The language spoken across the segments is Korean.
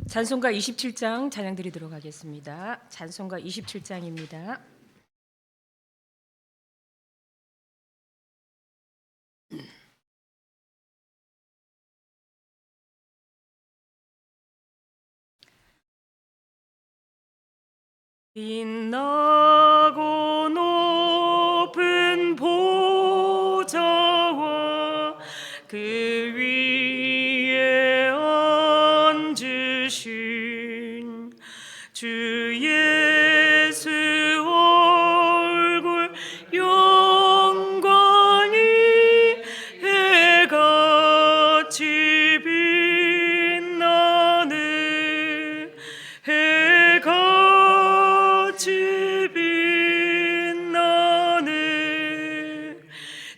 찬송가 27장 찬양 드리도록 하겠습니다. 찬송가 27장입니다. 빛나고 높은 보좌와 그 위에 앉으신 주 예수 얼굴 영광이 해같이 빛나네. 해같이 빛나네.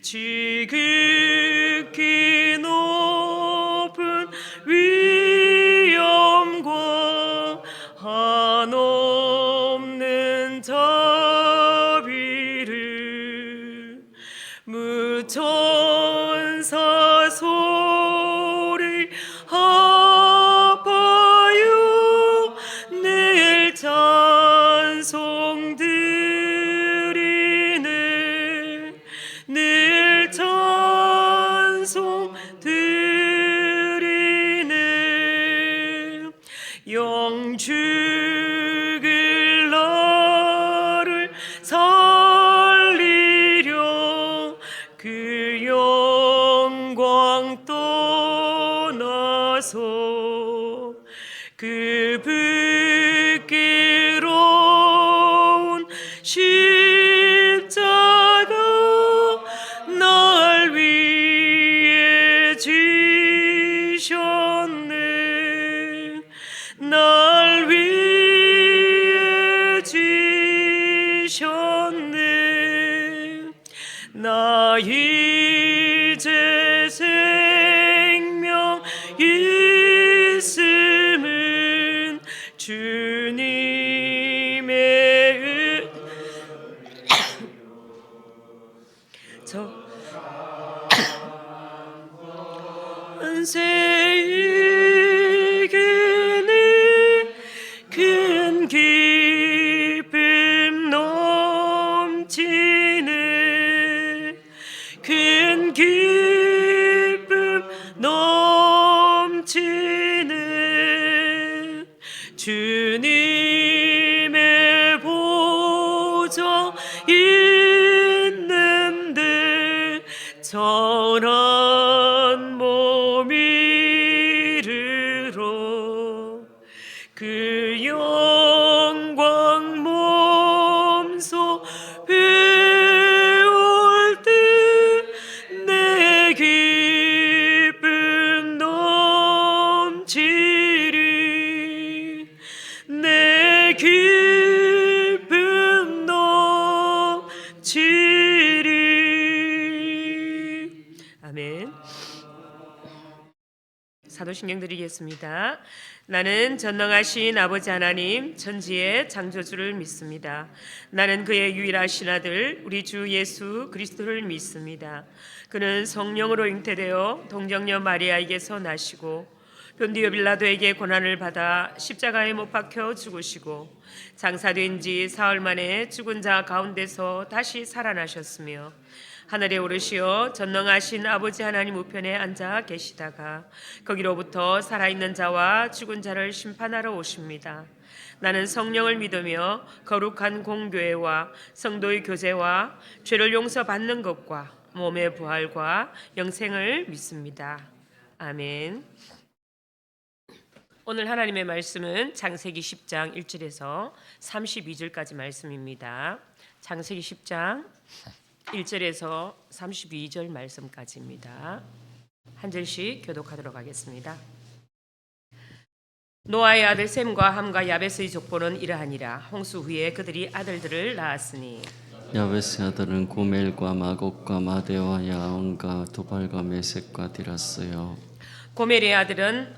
지극히 높은 위엄과 한없는 자비를 무천사 소리 합하여 늘 찬송 드리네. 늘 찬송 드리네. 영죽을 나를 살리려 그 영광 떠나서 그 불길로운 십자가 날 위해 지셨네. 날 위해 지셨네. 나 이제 생명 있음은 주님의 전세 이기는 큰 기쁨 넘치네. 큰 기쁨 넘치네. 주님의 보좌 있는데 전한 몸 이르러 그 영광 몸소 배울 때 내 기쁨 넘치리. 내 기쁨 넘치리. 아멘. 사도신경 드리겠습니다. 나는 전능하신 아버지 하나님 천지의 창조주를 믿습니다. 나는 그의 유일하신 아들 우리 주 예수 그리스도를 믿습니다. 그는 성령으로 잉태되어 동정녀 마리아에게서 나시고 본디오 빌라도에게 고난을 받아 십자가에 못 박혀 죽으시고 장사된 지 사흘 만에 죽은 자 가운데서 다시 살아나셨으며 하늘에 오르시어 전능하신 아버지 하나님 우편에 앉아 계시다가 거기로부터 살아있는 자와 죽은 자를 심판하러 오십니다. 나는 성령을 믿으며 거룩한 공교회와 성도의 교제와 죄를 용서받는 것과 몸의 부활과 영생을 믿습니다. 아멘. 오늘 하나님의 말씀은 창세기 10장 1절에서 32절까지 말씀입니다. 창세기 10장 1절에서 32절 말씀까지입니다. 한 절씩 교독하도록 하겠습니다. 노아의 아들 셈과 함과 야벳의 족보는 이러하니라. 홍수 후에 그들이 아들들을 낳았으니 야벳의 아들은 고멜과 마곡과 마대와 야온과 도발과 메섹과 디라스요. 고멜의 아들은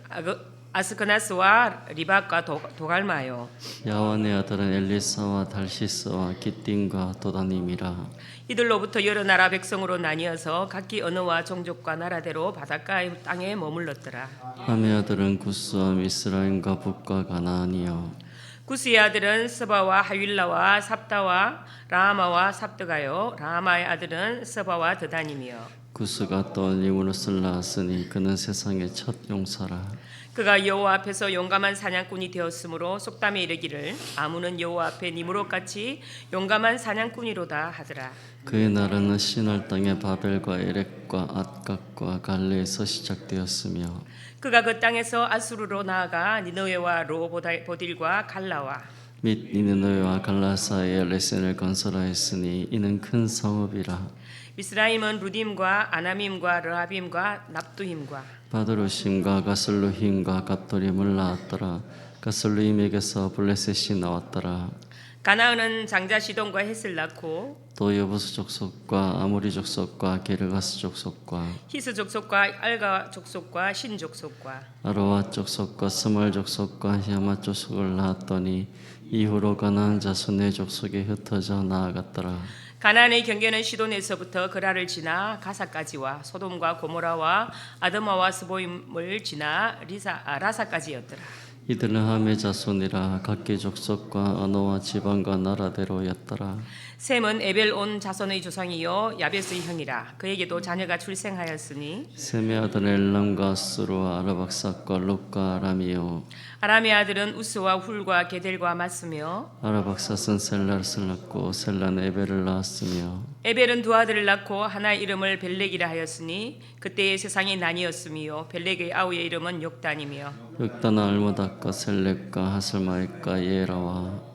아스크나스와 리박과 도갈마요. 야완의 아들은 엘리사와 달시스와 기띔과 도다님이라. 이들로부터 여러 나라 백성으로 나뉘어서 각기 언어와 종족과 나라대로 바닷가의 땅에 머물렀더라. 함의 아들은 구스와 미스라임과 북과 가나안이요. 구스의 아들은 스바와 하윌라와 삽다와 라마와 삽드가요. 라마의 아들은 스바와 드다님이요. 구스가 또 리무롯을 낳았으니 그는 세상의 첫 용사라. 그가 여호와 앞에서 용감한 사냥꾼이 되었으므로 속담에 이르기를 아무는 여호와 앞에 니무롯같이 용감한 사냥꾼이로다 하더라. 그의 나라는 시날 땅의 바벨과 에렉과 앗갓과 갈레에서 시작되었으며 그가 그 땅에서 아수르로 나아가 니느웨와 로보딜과 갈라와 및 니느웨와 갈라 사이에 레센을 건설하였으니 이는 큰 성읍이라. 미스라임은 루딤과 아나밈과 르하빔과 납두힘과 바드루심과 가슬루힘과 갑도림을 낳았더라. 가슬루임에게서 블레셋이 나왔더라. 가나안은 장자 시돈과 헷을 낳고 또 여부스 족속과 아모리 족속과 게르가스 족속과 히스 족속과 알가 족속과 신 족속과 아로와 족속과 스말 족속과 야마 족속을 낳았더니 이후로 가나안 자손의 족속에 흩어져 나아갔더라. 가나안의 경계는 시돈에서부터 그라를 지나 가사까지와 소돔과 고모라와 아드마와 스보임을 지나 라사까지였더라. 이들은 함의 자손이라 각기 족속과 언어와 지방과 나라대로였더라. 셈은 에벨 온 자손의 조상이요 야베스의 형이라. 그에게도 자녀가 출생하였으니 셈의 아들 엘람과 수루와 아라박삭과 룩과 아람이요. 아람의 아들은 우스와 훌과 게델과 맞으며 아라박삭은 셀라를 낳고 셀라는 에벨을 낳았으며 에벨은 두 아들을 낳고 하나의 이름을 벨렉이라 하였으니 그때의 세상이 나뉘었으며 벨렉의 아우의 이름은 욕단이며 욕단은 알모닥과 셀렉과 하슬마익과 예라와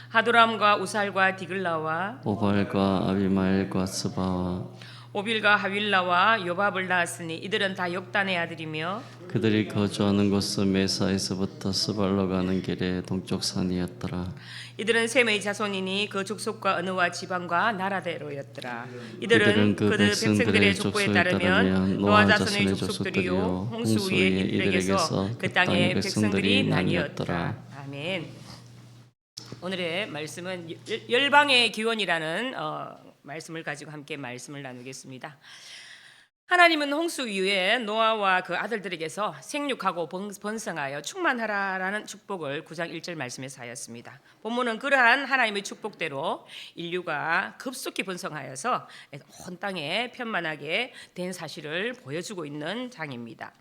하도람과 우살과 디글라와 오발과 아비마엘과 스바와 오빌과 하윌라와 요밥을 낳았으니 이들은 다 욕단의 아들이며 그들이 거주하는 곳은 메사에서부터 스발로 가는 길에 동쪽 산이었더라. 이들은 셈의 자손이니 그 족속과 언어와 지방과 나라대로였더라. 이들은 그들 백성들의 족보에 따르면 노아 자손의 족속들이요 홍수 위에 이들에게서 그 땅의 백성들이 나뉘었더라. 아멘. 오늘의 말씀은 열방의 기원이라는 말씀을 가지고 함께 말씀을 나누겠습니다. 하나님은 홍수 이후에 노아와 그 아들들에게서 생육하고 번성하여 충만하라라는 축복을 9장 1절 말씀에서 하였습니다. 본문은 그러한 하나님의 축복대로 인류가 급속히 번성하여서 온 땅에 편만하게 된 사실을 보여주고 있는 장입니다.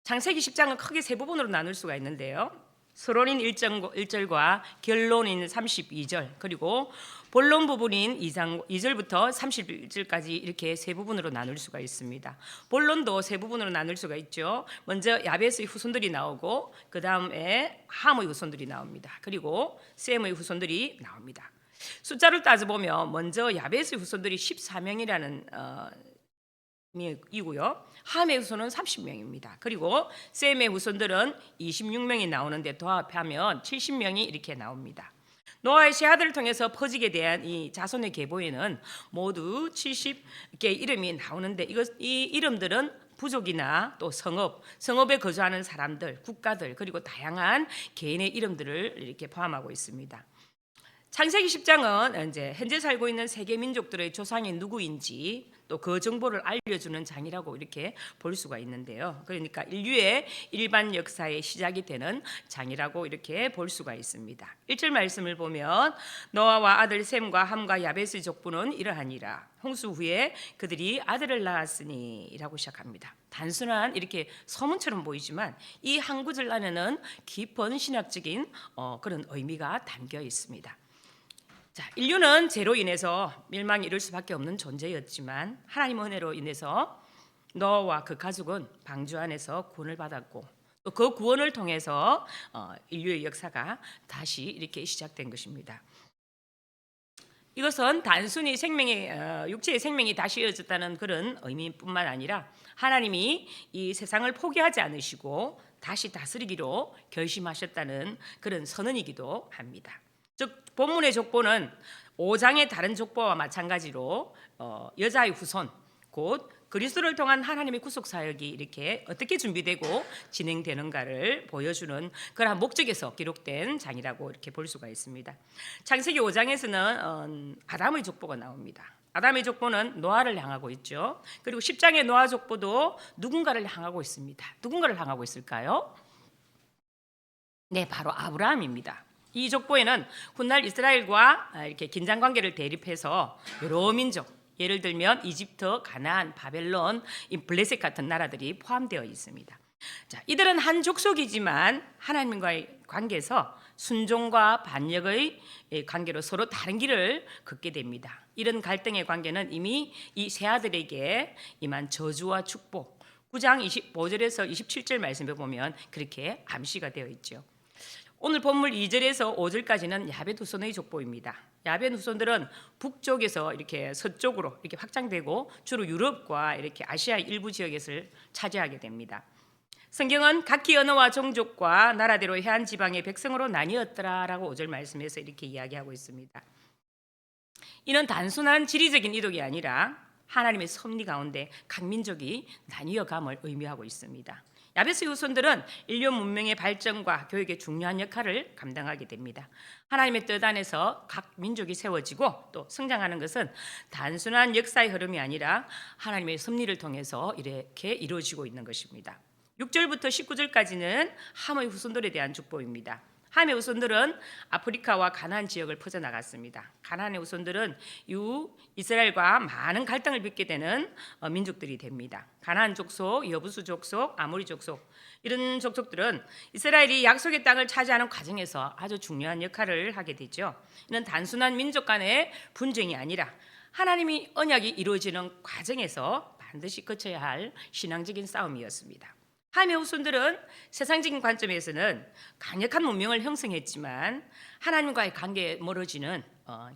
창세기 10장은 크게 세 부분으로 나눌 수가 있는데요. 서론인 1절과 결론인 32절 그리고 본론 부분인 2절부터 31절까지 이렇게 세 부분으로 나눌 수가 있습니다. 본론도 세 부분으로 나눌 수가 있죠. 먼저 야베스의 후손들이 나오고 그 다음에 함의 후손들이 나옵니다. 그리고 셈의 후손들이 나옵니다. 숫자를 따져보면 먼저 야베스의 후손들이 14명이라는 이고요. 함의 후손은 30명입니다. 그리고 셈의 후손들은 26명이 나오는데 도합하면 70명이 이렇게 나옵니다. 노아의 세 아들을 통해서 퍼지게 대한 이 자손의 계보에는 모두 70개 이름이 나오는데 이 이름들은 부족이나 또 성읍에 거주하는 사람들, 국가들 그리고 다양한 개인의 이름들을 이렇게 포함하고 있습니다. 창세기 10장은 이제 현재 살고 있는 세계 민족들의 조상이 누구인지 또 그 정보를 알려주는 장이라고 이렇게 볼 수가 있는데요. 그러니까 인류의 일반 역사의 시작이 되는 장이라고 이렇게 볼 수가 있습니다. 1절 말씀을 보면 노아와 아들 셈과 함과 야베스의 족보는 이러하니라. 홍수 후에 그들이 아들을 낳았으니 라고 시작합니다. 단순한 이렇게 서문처럼 보이지만 이 한 구절 안에는 깊은 신학적인 그런 의미가 담겨 있습니다. 자, 인류는 죄로 인해서 멸망에 이를 수밖에 없는 존재였지만 하나님의 은혜로 인해서 노아와 그 가족은 방주 안에서 구원을 받았고 또 그 구원을 통해서 인류의 역사가 다시 이렇게 시작된 것입니다. 이것은 단순히 육체의 생명이 다시 이어졌다는 그런 의미뿐만 아니라 하나님이 이 세상을 포기하지 않으시고 다시 다스리기로 결심하셨다는 그런 선언이기도 합니다. 즉 본문의 족보는 5장의 다른 족보와 마찬가지로 여자의 후손 곧 그리스도를 통한 하나님의 구속 사역이 이렇게 어떻게 준비되고 진행되는가를 보여주는 그러한 목적에서 기록된 장이라고 이렇게 볼 수가 있습니다. 창세기 5장에서는 아담의 족보가 나옵니다. 아담의 족보는 노아를 향하고 있죠. 그리고 10장의 노아 족보도 누군가를 향하고 있습니다. 누군가를 향하고 있을까요? 네, 바로 아브라함입니다. 이 족보에는 훗날 이스라엘과 이렇게 긴장 관계를 대립해서 여러 민족, 예를 들면 이집트, 가나안, 바벨론, 블레셋 같은 나라들이 포함되어 있습니다. 자, 이들은 한 족속이지만 하나님과의 관계에서 순종과 반역의 관계로 서로 다른 길을 걷게 됩니다. 이런 갈등의 관계는 이미 이 세 아들에게 임한 저주와 축복, 9장 25절에서 27절 말씀에 보면 그렇게 암시가 되어 있죠. 오늘 본문 2절에서 5절까지는 야벳 후손의 족보입니다. 야벳 후손들은 북쪽에서 이렇게 서쪽으로 이렇게 확장되고 주로 유럽과 이렇게 아시아 일부 지역에서 차지하게 됩니다. 성경은 각기 언어와 종족과 나라대로 해안 지방의 백성으로 나뉘었더라라고 5절 말씀에서 이렇게 이야기하고 있습니다. 이는 단순한 지리적인 이동이 아니라 하나님의 섭리 가운데 각 민족이 나뉘어감을 의미하고 있습니다. 야벳의 후손들은 인류 문명의 발전과 교육의 중요한 역할을 감당하게 됩니다. 하나님의 뜻 안에서 각 민족이 세워지고 또 성장하는 것은 단순한 역사의 흐름이 아니라 하나님의 섭리를 통해서 이렇게 이루어지고 있는 것입니다. 6절부터 19절까지는 함의 후손들에 대한 축복입니다. 함의 후손들은 아프리카와 가나안 지역을 퍼져나갔습니다. 가나안의 후손들은 이후 이스라엘과 많은 갈등을 빚게 되는 민족들이 됩니다. 가나안 족속, 여부수 족속, 아모리 족속 이런 족속들은 이스라엘이 약속의 땅을 차지하는 과정에서 아주 중요한 역할을 하게 되죠. 이는 단순한 민족 간의 분쟁이 아니라 하나님이 언약이 이루어지는 과정에서 반드시 거쳐야 할 신앙적인 싸움이었습니다. 함의 후손들은 세상적인 관점에서는 강력한 문명을 형성했지만 하나님과의 관계에 멀어지는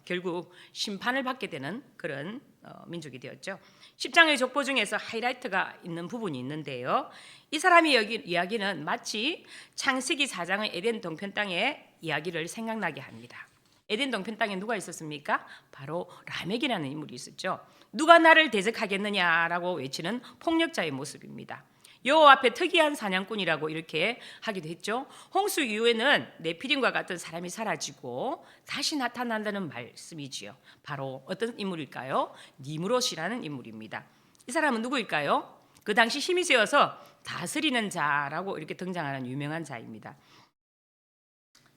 결국 심판을 받게 되는 그런 민족이 되었죠. 10장의 족보 중에서 하이라이트가 있는 부분이 있는데요. 이 사람이 여기 이야기는 마치 창세기 4장의 에덴 동편 땅의 이야기를 생각나게 합니다. 에덴 동편 땅에 누가 있었습니까? 바로 라멕이라는 인물이 있었죠. 누가 나를 대적하겠느냐라고 외치는 폭력자의 모습입니다. 여호와 앞에 특이한 사냥꾼이라고 이렇게 하기도 했죠. 홍수 이후에는 네피림과 같은 사람이 사라지고 다시 나타난다는 말씀이지요. 바로 어떤 인물일까요? 니므롯이라는 인물입니다. 이 사람은 누구일까요? 그 당시 힘이 세어서 다스리는 자라고 이렇게 등장하는 유명한 자입니다.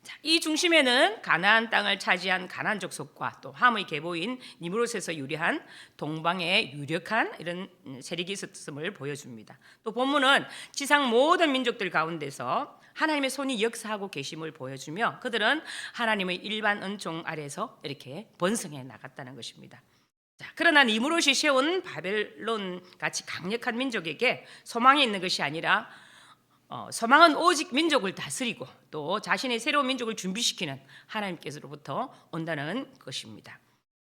자, 이 중심에는 가나안 땅을 차지한 가나안 족속과 또 함의 계보인 니므롯에서 유리한 동방의 유력한 이런 세력이 있었음을 보여줍니다. 또 본문은 지상 모든 민족들 가운데서 하나님의 손이 역사하고 계심을 보여주며 그들은 하나님의 일반 은총 아래에서 이렇게 번성해 나갔다는 것입니다. 자, 그러나 니므롯이 세운 바벨론 같이 강력한 민족에게 소망이 있는 것이 아니라 소망은 오직 민족을 다스리고 또 자신의 새로운 민족을 준비시키는 하나님께서로부터 온다는 것입니다.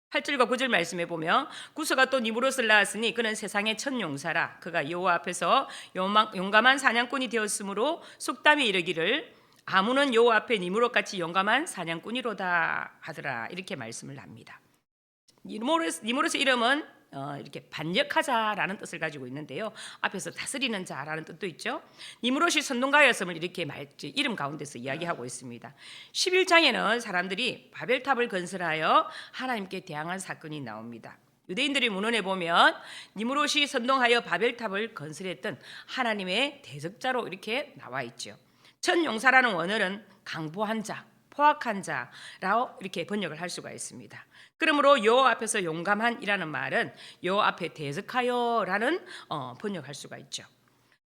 8절과 9절 말씀에 보면 구스가 또 니므롯을 낳았으니 그는 세상의 첫 용사라. 그가 여호와 앞에서 용감한 사냥꾼이 되었으므로 속담이 이르기를 아무는 여호와 앞에 니므롯같이 용감한 사냥꾼이로다 하더라. 이렇게 말씀을 합니다. 니므롯의 이름은 이렇게 반역하자라는 뜻을 가지고 있는데요. 앞에서 다스리는 자라는 뜻도 있죠. 니므롯이 선동가였음을 이렇게 이름 가운데서 이야기하고 있습니다. 11장에는 사람들이 바벨탑을 건설하여 하나님께 대항한 사건이 나옵니다. 유대인들이 문헌에 보면 니므롯이 선동하여 바벨탑을 건설했던 하나님의 대적자로 이렇게 나와 있죠. 첫 용사라는 원어는 강보한 자, 포악한 자라고 이렇게 번역을 할 수가 있습니다. 그러므로 여호와 앞에서 용감한이라는 말은 여호와 앞에 대적하여라는 번역할 수가 있죠.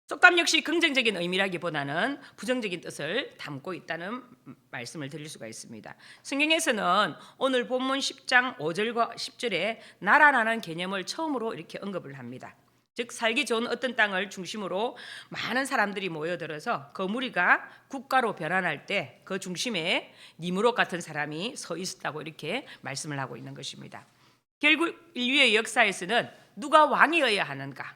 속담 역시 긍정적인 의미라기보다는 부정적인 뜻을 담고 있다는 말씀을 드릴 수가 있습니다. 성경에서는 오늘 본문 10장 5절과 10절에 나라라는 개념을 처음으로 이렇게 언급을 합니다. 즉 살기 좋은 어떤 땅을 중심으로 많은 사람들이 모여들어서 그 무리가 국가로 변환할 때 그 중심에 니므롯 같은 사람이 서 있었다고 이렇게 말씀을 하고 있는 것입니다. 결국 인류의 역사에서는 누가 왕이어야 하는가?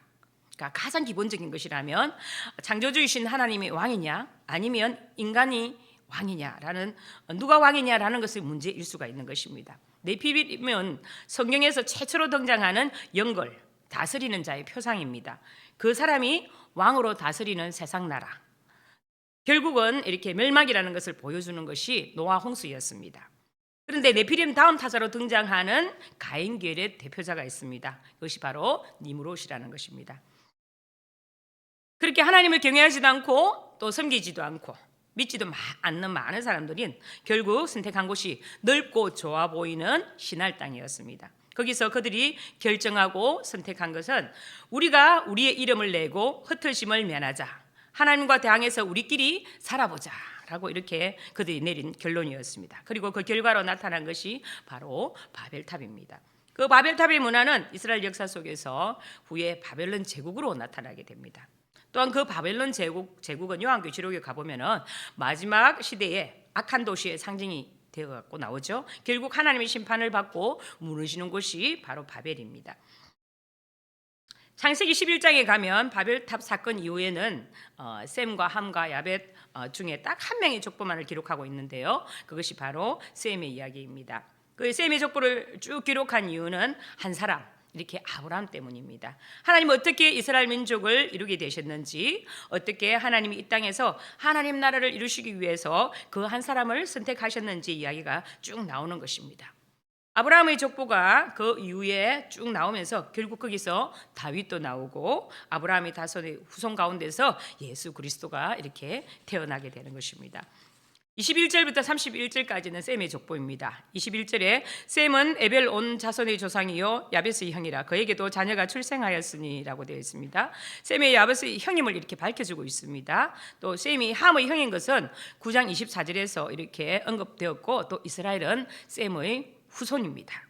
그러니까 가장 기본적인 것이라면 창조주이신 하나님이 왕이냐 아니면 인간이 왕이냐라는 누가 왕이냐라는 것이 문제일 수가 있는 것입니다. 네피림은 성경에서 최초로 등장하는 영걸 다스리는 자의 표상입니다. 그 사람이 왕으로 다스리는 세상 나라. 결국은 이렇게 멸망이라는 것을 보여주는 것이 노아 홍수였습니다. 그런데 네피림 다음 타자로 등장하는 가인계열의 대표자가 있습니다. 그것이 바로 니므롯이라는 것입니다. 그렇게 하나님을 경외하지도 않고 또 섬기지도 않고 믿지도 않는 많은 사람들이 결국 선택한 곳이 넓고 좋아 보이는 시날 땅이었습니다. 거기서 그들이 결정하고 선택한 것은 우리가 우리의 이름을 내고 흩어짐을 면하자. 하나님과 대항해서 우리끼리 살아보자 라고 이렇게 그들이 내린 결론이었습니다. 그리고 그 결과로 나타난 것이 바로 바벨탑입니다. 그 바벨탑의 문화는 이스라엘 역사 속에서 후에 바벨론 제국으로 나타나게 됩니다. 또한 그 바벨론 제국은 요한계시록에 가보면은 마지막 시대에 악한 도시의 상징이 되어 갖고 나오죠. 결국 하나님의 심판을 받고 무너지는 곳이 바로 바벨입니다. 창세기 11장에 가면 바벨탑 사건 이후에는 셈과 함과 야벳 중에 딱 한 명의 족보만을 기록하고 있는데요. 그것이 바로 셈의 이야기입니다. 그 셈의 족보를 쭉 기록한 이유는 한 사람, 이렇게 아브라함 때문입니다. 하나님은 어떻게 이스라엘 민족을 이루게 되셨는지, 어떻게 하나님이 이 땅에서 하나님 나라를 이루시기 위해서 그 한 사람을 선택하셨는지 이야기가 쭉 나오는 것입니다. 아브라함의 족보가 그 이후에 쭉 나오면서 결국 거기서 다윗도 나오고 아브라함의 다섯의 후손 가운데서 예수 그리스도가 이렇게 태어나게 되는 것입니다. 21절부터 31절까지는 셈의 족보입니다. 21절에 셈은 에벨 온 자손의 조상이요 야베스의 형이라 그에게도 자녀가 출생하였으니라고 되어 있습니다. 셈의 야베스의 형임을 이렇게 밝혀주고 있습니다. 또 셈이 함의 형인 것은 9장 24절에서 이렇게 언급되었고 또 이스라엘은 셈의 후손입니다.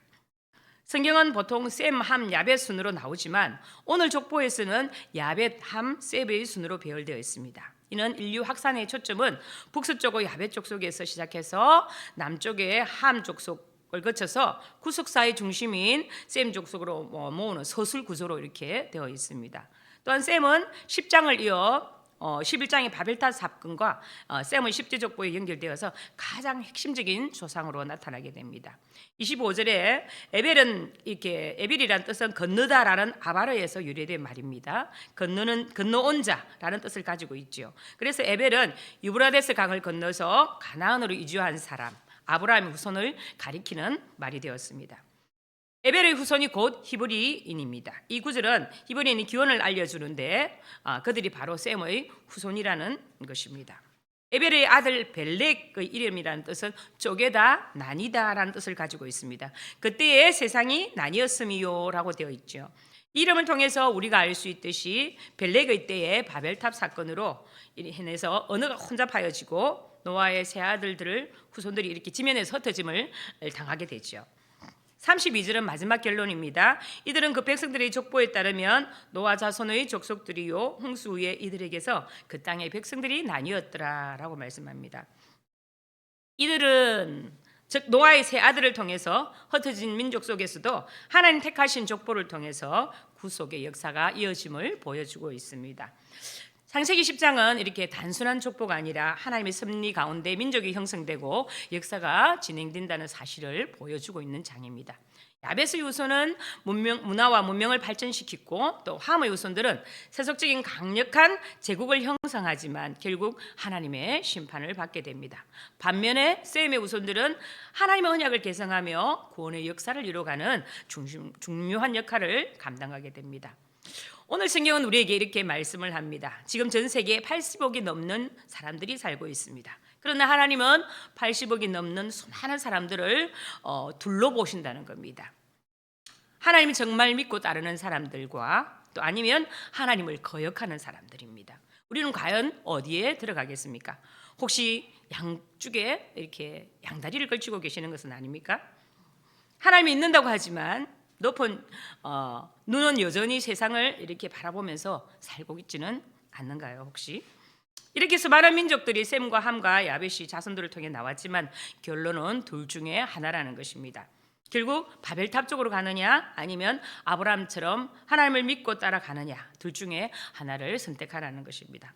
성경은 보통 셈, 함, 야벳 순으로 나오지만 오늘 족보에서는 야벳, 함, 셈의 순으로 배열되어 있습니다. 이는 인류 확산의 초점은 북서쪽의 야벳 족속에서 시작해서 남쪽의 함 족속을 거쳐서 구속사의 중심인 셈 족속으로 모으는 서술 구조로 이렇게 되어 있습니다. 또한 셈은 10장을 이어 11장의 바벨탑 사건과 셈의 10제 족보에 연결되어서 가장 핵심적인 조상으로 나타나게 됩니다. 25절에 에벨은 이렇게 에벨이라는 뜻은 건너다라는 아바르에서 유래된 말입니다. 건너온 자라는 뜻을 가지고 있죠. 그래서 에벨은 유브라데스 강을 건너서 가나안으로 이주한 사람, 아브라함의 후손을 가리키는 말이 되었습니다. 에벨의 후손이 곧 히브리인입니다. 이 구절은 히브리인의 기원을 알려주는데 그들이 바로 셈의 후손이라는 것입니다. 에벨의 아들 벨렉의 이름이라는 뜻은 쪼개다, 나뉘다라는 뜻을 가지고 있습니다. 그때의 세상이 나뉘었음이요라고 되어 있죠. 이름을 통해서 우리가 알 수 있듯이 벨렉의 때의 바벨탑 사건으로 인해서 언어가 혼잡하여지고 노아의 세 아들들을 후손들이 이렇게 지면에서 흩어짐을 당하게 되죠. 32절은 마지막 결론입니다. 이들은 그 백성들의 족보에 따르면 노아 자손의 족속들이요 홍수 후에 이들에게서 그 땅의 백성들이 나뉘었더라라고 말씀합니다. 이들은 즉 노아의 세 아들을 통해서 흩어진 민족 속에서도 하나님 택하신 족보를 통해서 구속의 역사가 이어짐을 보여주고 있습니다. 창세기 10장은 이렇게 단순한 족보가 아니라 하나님의 섭리 가운데 민족이 형성되고 역사가 진행된다는 사실을 보여주고 있는 장입니다. 야벳의 후손은 문화와 문명을 발전시키고 또 함의 후손들은 세속적인 강력한 제국을 형성하지만 결국 하나님의 심판을 받게 됩니다. 반면에 셈의 후손들은 하나님의 언약을 계승하며 구원의 역사를 이루어가는 중요한 역할을 감당하게 됩니다. 오늘 성경은 우리에게 이렇게 말씀을 합니다. 지금 전 세계에 80억이 넘는 사람들이 살고 있습니다. 그러나 하나님은 80억이 넘는 수많은 사람들을 둘러보신다는 겁니다. 하나님을 정말 믿고 따르는 사람들과 또 아니면 하나님을 거역하는 사람들입니다. 우리는 과연 어디에 들어가겠습니까? 혹시 양쪽에 이렇게 양다리를 걸치고 계시는 것은 아닙니까? 하나님이 있는다고 하지만 높은 눈은 여전히 세상을 이렇게 바라보면서 살고 있지는 않는가요? 혹시 이렇게 해서 많은 민족들이 셈과 함과 야벳이 자손들을 통해 나왔지만 결론은 둘 중에 하나라는 것입니다. 결국 바벨탑 쪽으로 가느냐 아니면 아브라함처럼 하나님을 믿고 따라가느냐 둘 중에 하나를 선택하라는 것입니다.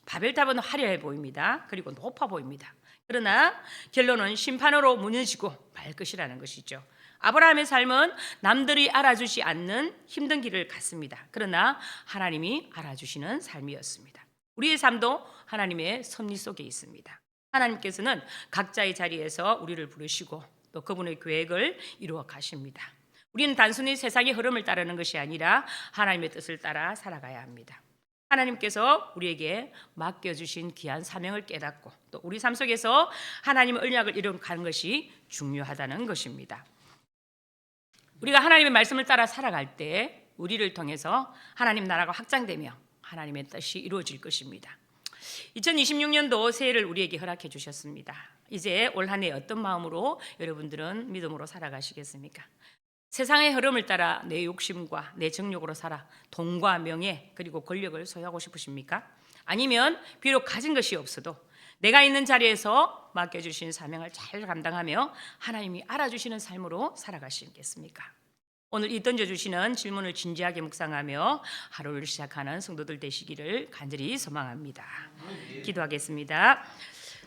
바벨탑은 화려해 보입니다. 그리고 높아 보입니다. 그러나 결론은 심판으로 무너지고 말 것이라는 것이죠. 아브라함의 삶은 남들이 알아주지 않는 힘든 길을 갔습니다. 그러나 하나님이 알아주시는 삶이었습니다. 우리의 삶도 하나님의 섭리 속에 있습니다. 하나님께서는 각자의 자리에서 우리를 부르시고 또 그분의 계획을 이루어 가십니다. 우리는 단순히 세상의 흐름을 따르는 것이 아니라 하나님의 뜻을 따라 살아가야 합니다. 하나님께서 우리에게 맡겨주신 귀한 사명을 깨닫고 또 우리 삶 속에서 하나님의 언약을 이루어가는 것이 중요하다는 것입니다. 우리가 하나님의 말씀을 따라 살아갈 때 우리를 통해서 하나님 나라가 확장되며 하나님의 뜻이 이루어질 것입니다. 2026년도 새해를 우리에게 허락해 주셨습니다. 이제 올 한 해 어떤 마음으로 여러분들은 믿음으로 살아가시겠습니까? 세상의 흐름을 따라 내 욕심과 내 정욕으로 살아 돈과 명예 그리고 권력을 소유하고 싶으십니까? 아니면 비록 가진 것이 없어도 내가 있는 자리에서 맡겨주신 사명을 잘 감당하며 하나님이 알아주시는 삶으로 살아가시겠습니까? 오늘 이 던져주시는 질문을 진지하게 묵상하며 하루를 시작하는 성도들 되시기를 간절히 소망합니다. 기도하겠습니다.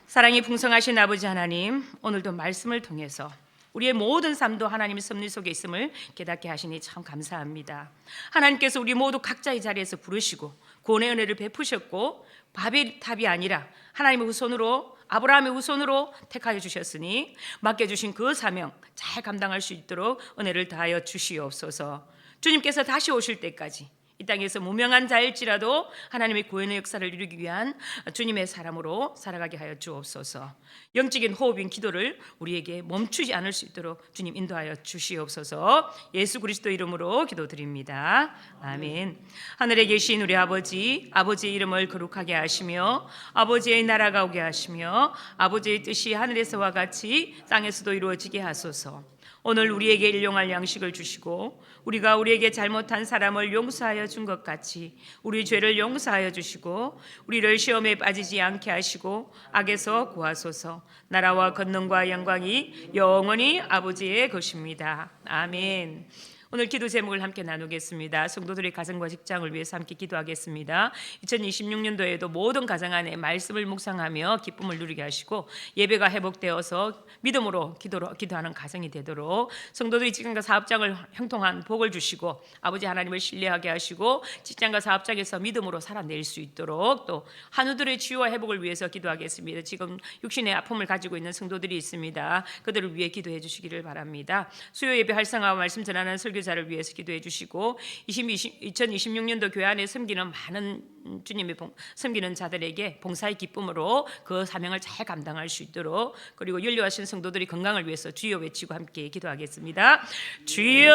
사랑이 풍성하신 아버지 하나님, 오늘도 말씀을 통해서 우리의 모든 삶도 하나님의 섭리 속에 있음을 깨닫게 하시니 참 감사합니다. 하나님께서 우리 모두 각자의 자리에서 부르시고 구원의 은혜를 베푸셨고 바벨 탑이 아니라 하나님의 후손으로 아브라함의 후손으로 택하여 주셨으니 맡겨주신 그 사명 잘 감당할 수 있도록 은혜를 다하여 주시옵소서. 주님께서 다시 오실 때까지 이 땅에서 무명한 자일지라도 하나님의 구원의 역사를 이루기 위한 주님의 사람으로 살아가게 하여 주옵소서. 영적인 호흡인 기도를 우리에게 멈추지 않을 수 있도록 주님 인도하여 주시옵소서. 예수 그리스도 이름으로 기도드립니다. 아멘. 하늘에 계신 우리 아버지, 아버지의 이름을 거룩하게 하시며 아버지의 나라가 오게 하시며 아버지의 뜻이 하늘에서와 같이 땅에서도 이루어지게 하소서. 오늘 우리에게 일용할 양식을 주시고 우리가 우리에게 잘못한 사람을 용서하여 준 것 같이 우리 죄를 용서하여 주시고 우리를 시험에 빠지지 않게 하시고 악에서 구하소서. 나라와 권능과 영광이 영원히 아버지의 것입니다. 아멘. 오늘 기도 제목을 함께 나누겠습니다. 성도들의 가정과 직장을 위해서 함께 기도하겠습니다. 2026년도에도 모든 가정 안에 말씀을 묵상하며 기쁨을 누리게 하시고 예배가 회복되어서 믿음으로 기도하는 가정이 되도록 성도들이 직장과 사업장을 형통한 복을 주시고 아버지 하나님을 신뢰하게 하시고 직장과 사업장에서 믿음으로 살아낼 수 있도록 또 한우들의 치유와 회복을 위해서 기도하겠습니다. 지금 육신의 아픔을 가지고 있는 성도들이 있습니다. 그들을 위해 기도해 주시기를 바랍니다. 수요 예배 활성화와 말씀 전하는 설교자를 위해서 기도해 주시고 2026년도 교회 안에 섬기는 많은 주님의 섬기는 자들에게 봉사의 기쁨으로 그 사명을 잘 감당할 수 있도록 그리고 연료하신 성도들이 건강을 위해서 주여 외치고 함께 기도하겠습니다. 주여!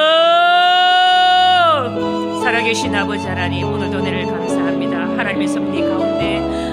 살아계신 아버지 하나님, 오늘도 은혜를 감사합니다. 하나님의 섭리 가운데